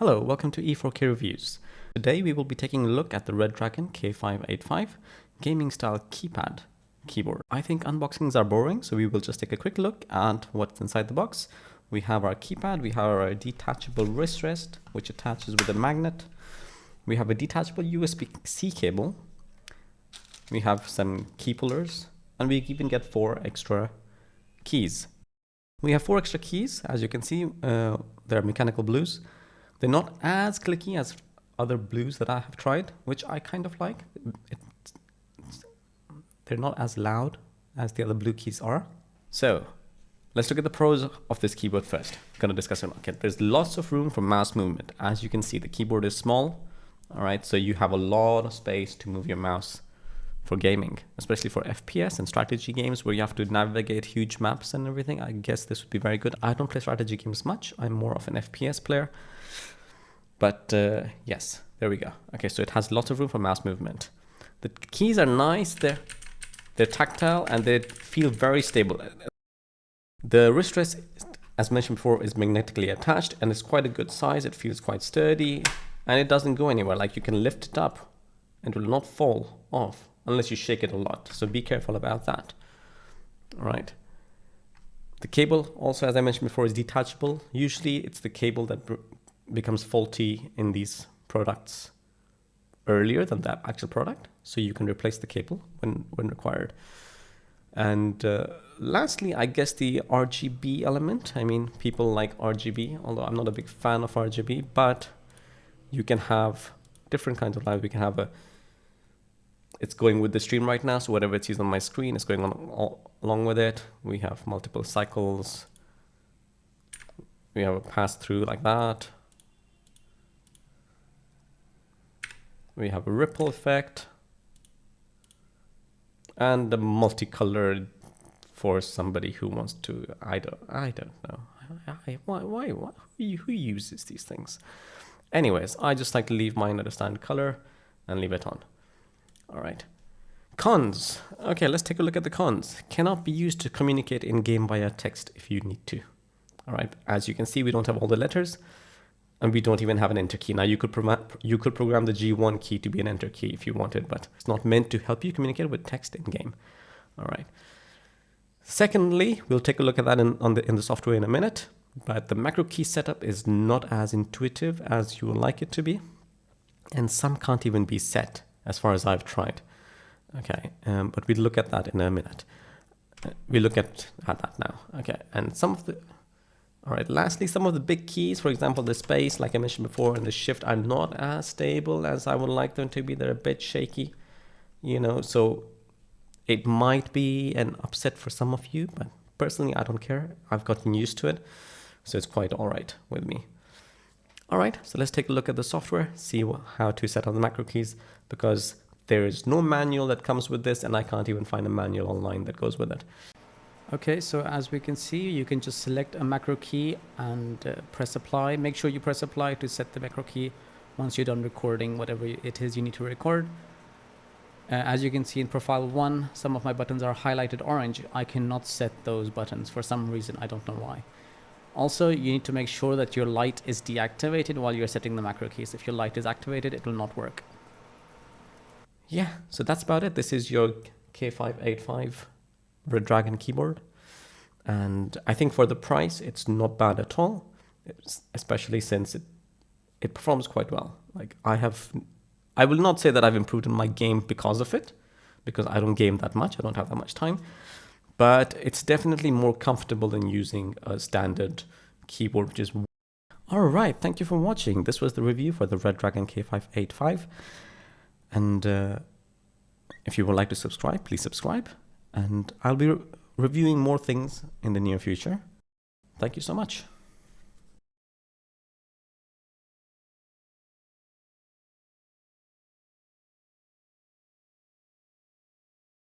Hello, welcome to E4K Reviews. Today we will be taking a look at the Redragon K585 gaming style keypad keyboard. I think unboxings are boring, so we will just take a quick look at what's inside the box. We have our keypad, we have our detachable wrist rest, which attaches with a magnet. We have a detachable USB-C cable. We have some key pullers, and we even get 4 extra keys. We have 4 extra keys, as you can see. They're mechanical blues. They're not as clicky as other blues that I have tried, which I kind of like. They're not as loud as the other blue keys are. So let's look at the pros of this keyboard first. I'm going to discuss it. Okay, there's lots of room for mouse movement. As you can see, the keyboard is small. All right, so you have a lot of space to move your mouse for gaming, especially for FPS and strategy games where you have to navigate huge maps and everything. I guess this would be very good. I don't play strategy games much. I'm more of an FPS player. But yes, there we go. Okay, so it has lots of room for mouse movement. The keys are nice. They're tactile and they feel very stable. The wrist rest, as mentioned before, is magnetically attached and it's quite a good size. It feels quite sturdy and it doesn't go anywhere. Like you can lift it up and it will not fall off unless you shake it a lot. So be careful about that. All right. The cable also, as I mentioned before, is detachable. Usually it's the cable that becomes faulty in these products earlier than the actual product, so you can replace the cable when required. And lastly, I guess the RGB element. I mean, people like RGB, although I'm not a big fan of RGB, but you can have different kinds of lights. We can have it's going with the stream right now, so whatever it's used on my screen is going on along with it. We have multiple cycles. We have a pass through like that. We have a ripple effect and a multicolored for somebody who wants to, I don't know. Why who uses these things? Anyways, I just like to leave mine at a standard color and leave it on. All right. Cons. Okay, let's take a look at the cons. Cannot be used to communicate in game via text if you need to. All right. As you can see, we don't have all the letters. And we don't even have an enter key. Now you could program the G1 key to be an enter key if you wanted, but it's not meant to help you communicate with text in game. All right. Secondly, we'll take a look at that in the software in a minute, but the macro key setup is not as intuitive as you would like it to be, and some can't even be set as far as I've tried. Okay, but we'll look at that in a minute. We look at that now. Okay, and some of the all right, lastly, some of the big keys, for example, the space, like I mentioned before, and the shift are not as stable as I would like them to be. They're a bit shaky, you know, so it might be an upset for some of you, but personally, I don't care. I've gotten used to it, so it's quite all right with me. All right, so let's take a look at the software, see how to set up the macro keys, because there is no manual that comes with this, and I can't even find a manual online that goes with it. Okay, so as we can see, you can just select a macro key and press apply. Make sure you press apply to set the macro key once you're done recording whatever it is you need to record. As you can see in profile 1, some of my buttons are highlighted orange. I cannot set those buttons for some reason. I don't know why. Also, you need to make sure that your light is deactivated while you're setting the macro keys. If your light is activated, it will not work. Yeah, so that's about it. This is your K585 Redragon keyboard, and I think for the price it's not bad at all, especially since it performs quite well. Like I will not say that I've improved in my game because of it, because I don't game that much, I don't have that much time, but it's definitely more comfortable than using a standard keyboard, which is all right. Thank you for watching. This was the review for the Redragon K585, and if you would like to subscribe, please subscribe. And I'll be reviewing more things in the near future. Thank you so much.